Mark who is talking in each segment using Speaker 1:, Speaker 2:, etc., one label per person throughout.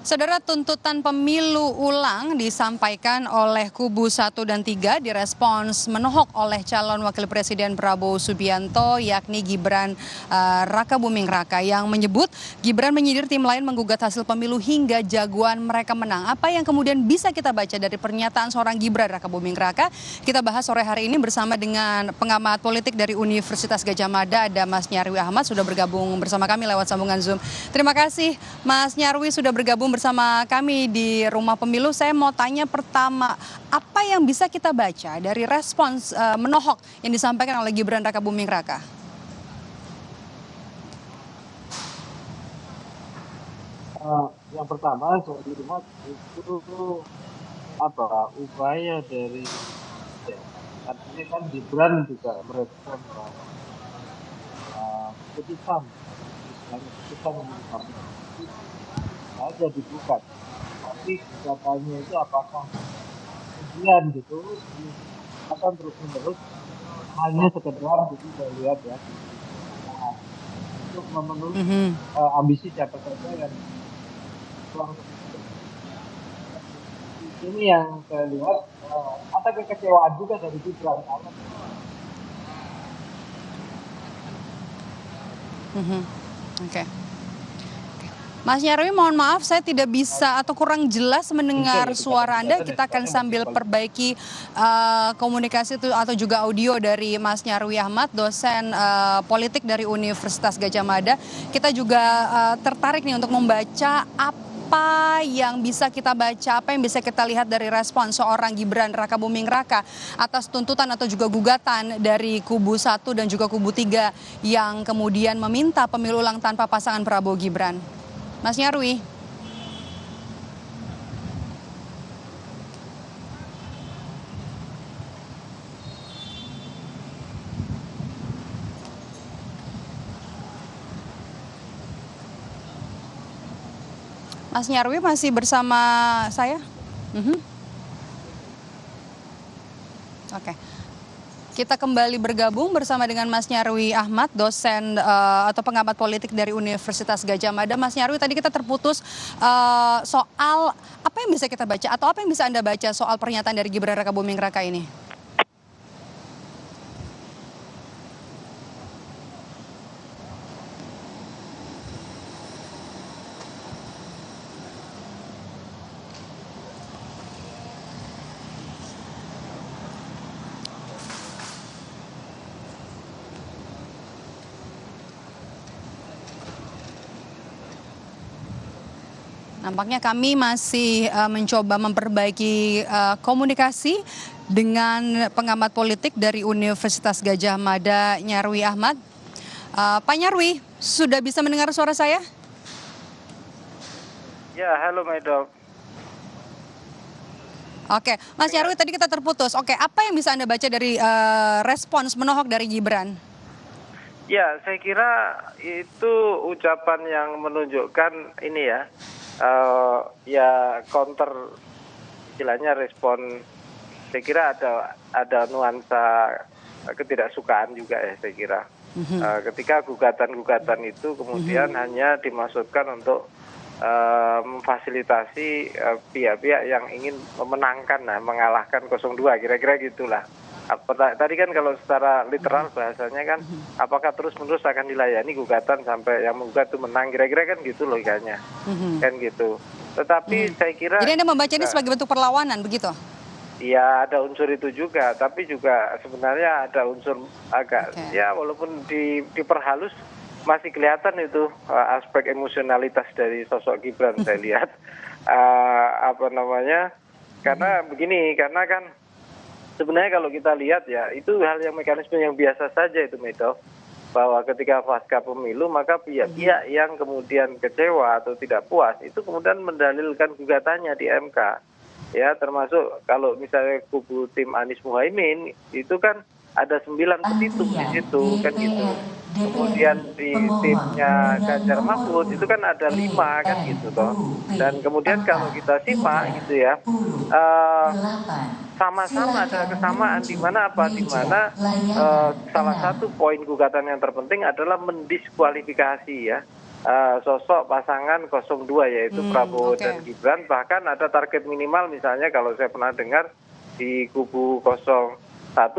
Speaker 1: Saudara, tuntutan pemilu ulang disampaikan oleh kubu 1 dan 3 direspons menohok oleh calon wakil presiden Prabowo Subianto yakni Gibran Rakabuming Raka yang menyebut Gibran menyindir tim lain menggugat hasil pemilu hingga jagoan mereka menang. Apa yang kemudian bisa kita baca dari pernyataan seorang Gibran Rakabuming Raka? Kita bahas sore hari ini bersama dengan pengamat politik dari Universitas Gadjah Mada, ada Mas Nyarwi Ahmad, sudah bergabung bersama kami lewat sambungan Zoom. Terima kasih Mas Nyarwi sudah bergabung bersama kami di Rumah Pemilu. Saya mau tanya pertama, apa yang bisa kita baca dari respons menohok yang disampaikan oleh Gibran Rakabuming Raka?
Speaker 2: Yang pertama saya lihat itu upaya dari ya, artinya kan Gibran juga merespon keputusan menurut kami saja digugat, tapi gugatannya itu apakah kemudian gitu akan terus menerus hanya sekedar gitu saya lihat ya untuk memenuhi ambisi siapa saja yang ini yang saya lihat ada kekecewaan juga dari Gibran.
Speaker 1: Oke. Mas Nyarwi, mohon maaf saya tidak bisa atau kurang jelas mendengar suara Anda. Kita akan sambil perbaiki komunikasi itu atau juga audio dari Mas Nyarwi Ahmad, dosen politik dari Universitas Gadjah Mada. Kita juga tertarik nih untuk membaca apa yang bisa kita baca, apa yang bisa kita lihat dari respon seorang Gibran Rakabuming Raka atas tuntutan atau juga gugatan dari kubu 1 dan juga kubu 3 yang kemudian meminta pemilu ulang tanpa pasangan Prabowo Gibran. Mas Nyarwi. Mas Nyarwi masih bersama saya? Oke. Kita kembali bergabung bersama dengan Mas Nyarwi Ahmad, dosen atau pengamat politik dari Universitas Gadjah Mada. Mas Nyarwi, tadi kita terputus soal apa yang bisa kita baca atau apa yang bisa Anda baca soal pernyataan dari Gibran Rakabuming Raka ini? Nampaknya kami masih mencoba memperbaiki komunikasi dengan pengamat politik dari Universitas Gadjah Mada, Nyarwi Ahmad. Pak Nyarwi, sudah bisa mendengar suara saya?
Speaker 3: Ya, halo Maido.
Speaker 1: Oke, Mas Nyarwi, tadi kita terputus. Oke, apa yang bisa Anda baca dari respons menohok dari Gibran?
Speaker 3: Ya, saya kira itu ucapan yang menunjukkan ini ya, counter istilahnya respon. Saya kira ada nuansa ketidaksukaan juga ya, saya kira. Ketika gugatan-gugatan itu kemudian hanya dimaksudkan untuk memfasilitasi pihak-pihak yang ingin memenangkan, mengalahkan 02, kira-kira gitulah. Tadi kan kalau secara literal bahasanya kan, apakah terus-menerus akan dilayani gugatan sampai yang menggugat itu menang, kira-kira kan gitu logikanya, kan gitu. Tetapi saya kira.
Speaker 1: Jadi Anda membaca ini sebagai bentuk perlawanan, begitu?
Speaker 3: Ya, ada unsur itu juga, tapi juga sebenarnya ada unsur agak ya walaupun diperhalus masih kelihatan itu aspek emosionalitas dari sosok Gibran saya lihat. Karena begini, karena kan sebenarnya kalau kita lihat ya itu hal yang mekanisme yang biasa saja itu Medo, bahwa ketika pasca pemilu maka pihak-pihak yang kemudian kecewa atau tidak puas itu kemudian mendalilkan gugatannya di MK. Ya, termasuk kalau misalnya kubu tim Anies Muhaimin itu kan ada 9 petitum di situ kan gitu. Kemudian di timnya Ganjar Mahfud itu kan ada 5 kan gitu toh. Dan kemudian kalau kita simak gitu ya, sama-sama ada kesamaan di mana salah satu poin gugatan yang terpenting adalah mendiskualifikasi ya sosok pasangan 02 yaitu Prabowo
Speaker 1: oke.
Speaker 3: dan Gibran. Bahkan ada target minimal misalnya kalau saya pernah dengar di kubu 01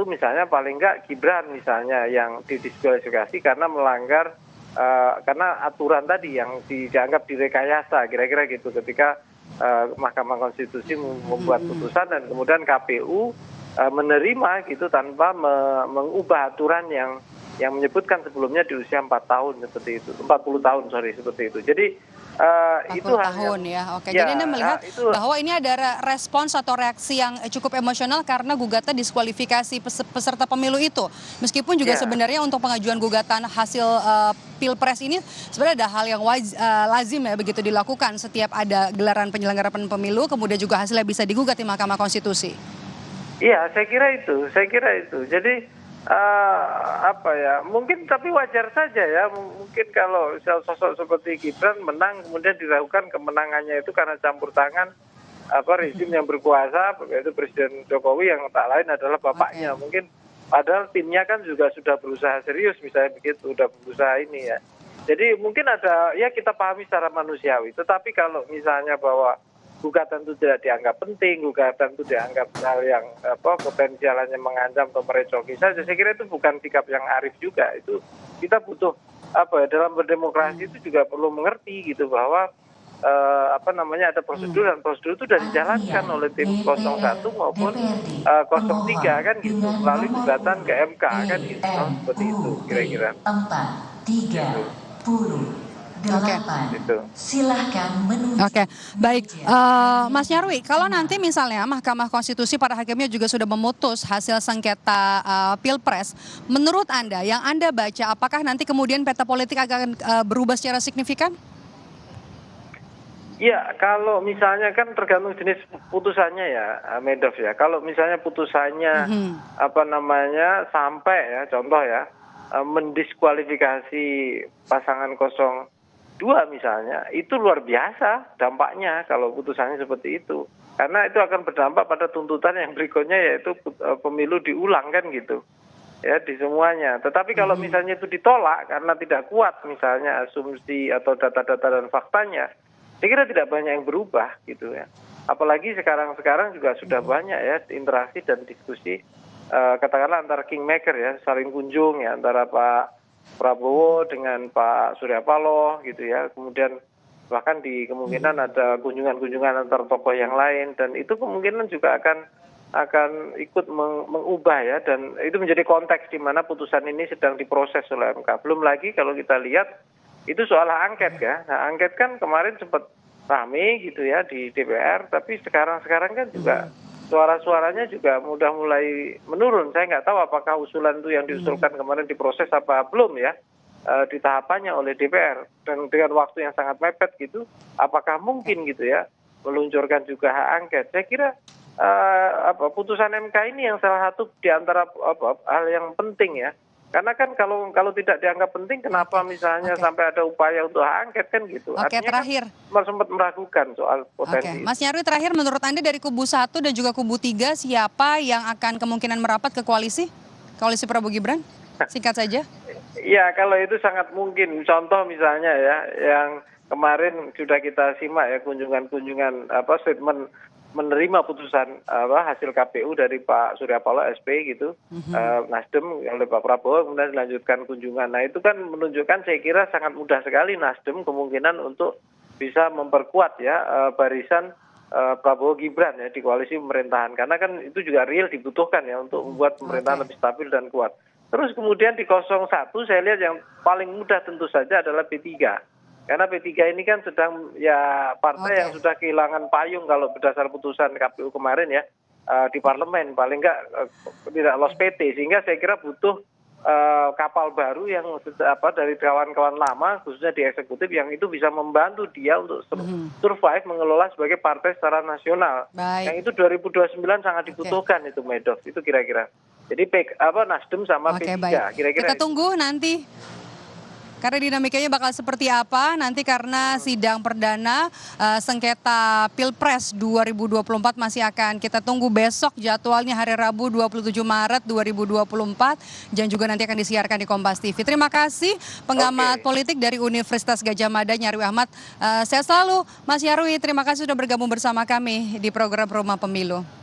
Speaker 3: misalnya paling enggak Gibran misalnya yang didiskualifikasi karena melanggar karena aturan tadi yang dianggap direkayasa kira-kira gitu ketika Mahkamah Konstitusi membuat putusan dan kemudian KPU menerima gitu tanpa mengubah aturan yang menyebutkan sebelumnya di usia 4 tahun seperti itu, 40 tahun seperti itu. Jadi
Speaker 1: 40
Speaker 3: itu
Speaker 1: tahun ya, oke.
Speaker 3: ya,
Speaker 1: Jadi Anda melihat
Speaker 3: itu
Speaker 1: bahwa ini ada respons atau reaksi yang cukup emosional karena gugatan diskualifikasi peserta pemilu itu. Meskipun juga
Speaker 3: ya.
Speaker 1: sebenarnya untuk pengajuan gugatan hasil Pilpres ini sebenarnya ada hal yang lazim ya begitu dilakukan setiap ada gelaran penyelenggaraan pemilu, kemudian juga hasilnya bisa digugat di Mahkamah Konstitusi.
Speaker 3: Iya, saya kira itu. Jadi apa ya? Mungkin tapi wajar saja ya. Mungkin kalau sosok seperti Gibran menang kemudian diragukan kemenangannya itu karena campur tangan rezim yang berkuasa yaitu Presiden Jokowi yang tak lain adalah bapaknya. Mungkin padahal timnya kan juga sudah berusaha serius misalnya begitu, sudah berusaha ini ya. Jadi mungkin ada ya kita pahami secara manusiawi. Tetapi kalau misalnya bahwa gugatan itu tidak dianggap penting, gugatan itu dianggap hal yang potensialnya mengancam atau merecoki saja. Saya kira itu bukan sikap yang arif juga. Itu kita butuh dalam berdemokrasi itu juga perlu mengerti gitu bahwa ada prosedur dan prosedur itu sudah dijalankan oleh tim 01 maupun 03 kan gitu melalui gugatan ke MK kan gitu seperti itu kira-kira.
Speaker 4: 4, 30,
Speaker 1: Oke.
Speaker 4: 8, silahkan menuju.
Speaker 1: Oke, baik. Mas Nyarwi, kalau nanti misalnya Mahkamah Konstitusi para hakimnya juga sudah memutus hasil sengketa Pilpres, menurut Anda, yang Anda baca, apakah nanti kemudian peta politik akan berubah secara signifikan?
Speaker 3: Ya, kalau misalnya kan tergantung jenis putusannya ya, Medov ya. Kalau misalnya putusannya sampai ya, contoh ya, mendiskualifikasi pasangan 02 misalnya, itu luar biasa dampaknya kalau putusannya seperti itu. Karena itu akan berdampak pada tuntutan yang berikutnya yaitu pemilu diulang kan gitu. Ya di semuanya. Tetapi kalau misalnya itu ditolak karena tidak kuat misalnya asumsi atau data-data dan faktanya, saya kira tidak banyak yang berubah gitu ya. Apalagi sekarang juga sudah banyak ya interaksi dan diskusi katakanlah antara kingmaker ya, saling kunjung ya antara Pak Prabowo dengan Pak Surya Paloh gitu ya. Kemudian bahkan di kemungkinan ada kunjungan-kunjungan antar tokoh yang lain dan itu kemungkinan juga akan ikut mengubah ya dan itu menjadi konteks di mana putusan ini sedang diproses oleh MK. Belum lagi kalau kita lihat itu soal hak angket ya. Hak angket kan kemarin sempat rame gitu ya di DPR tapi sekarang kan juga suara-suaranya juga udah mulai menurun. Saya nggak tahu apakah usulan itu yang diusulkan kemarin diproses apa belum ya di tahapannya oleh DPR. Dan dengan waktu yang sangat mepet gitu, apakah mungkin gitu ya meluncurkan juga hak angket? Saya kira putusan MK ini yang salah satu di antara hal yang penting ya. Karena kan kalau tidak dianggap penting, kenapa misalnya sampai ada upaya untuk hak angket kan gitu.
Speaker 1: Oke,
Speaker 3: artinya
Speaker 1: terakhir.
Speaker 3: Kan sempat meragukan soal potensi.
Speaker 1: Mas Nyarwi, terakhir menurut Anda dari kubu 1 dan juga kubu 3 siapa yang akan kemungkinan merapat ke koalisi Prabowo Gibran? Singkat saja.
Speaker 3: Ya kalau itu sangat mungkin. Contoh misalnya ya yang kemarin sudah kita simak ya kunjungan statement menerima putusan hasil KPU dari Pak Surya Paloh SP gitu, Nasdem oleh Pak Prabowo kemudian dilanjutkan kunjungan. Nah itu kan menunjukkan saya kira sangat mudah sekali Nasdem kemungkinan untuk bisa memperkuat ya barisan Prabowo Gibran ya di koalisi pemerintahan karena kan itu juga real dibutuhkan ya untuk membuat pemerintahan lebih stabil dan kuat. Terus kemudian di 01 saya lihat yang paling mudah tentu saja adalah P3. Karena P3 ini kan sedang ya partai yang sudah kehilangan payung kalau berdasar putusan KPU kemarin ya di parlemen paling enggak tidak lolos PT sehingga saya kira butuh kapal baru yang dari kawan-kawan lama khususnya di eksekutif yang itu bisa membantu dia untuk survive mengelola sebagai partai secara nasional. Yang itu 2029 sangat dibutuhkan itu Medov itu kira-kira. Jadi Nasdem sama P3 kira-kira.
Speaker 1: Kita tunggu nanti Karena dinamikanya bakal seperti apa nanti karena sidang perdana sengketa Pilpres 2024 masih akan kita tunggu besok, jadwalnya hari Rabu 27 Maret 2024 dan juga nanti akan disiarkan di Kompas TV. Terima kasih pengamat politik dari Universitas Gadjah Mada Nyarwi Ahmad. Sehat selalu Mas Nyarwi, terima kasih sudah bergabung bersama kami di program Rumah Pemilu.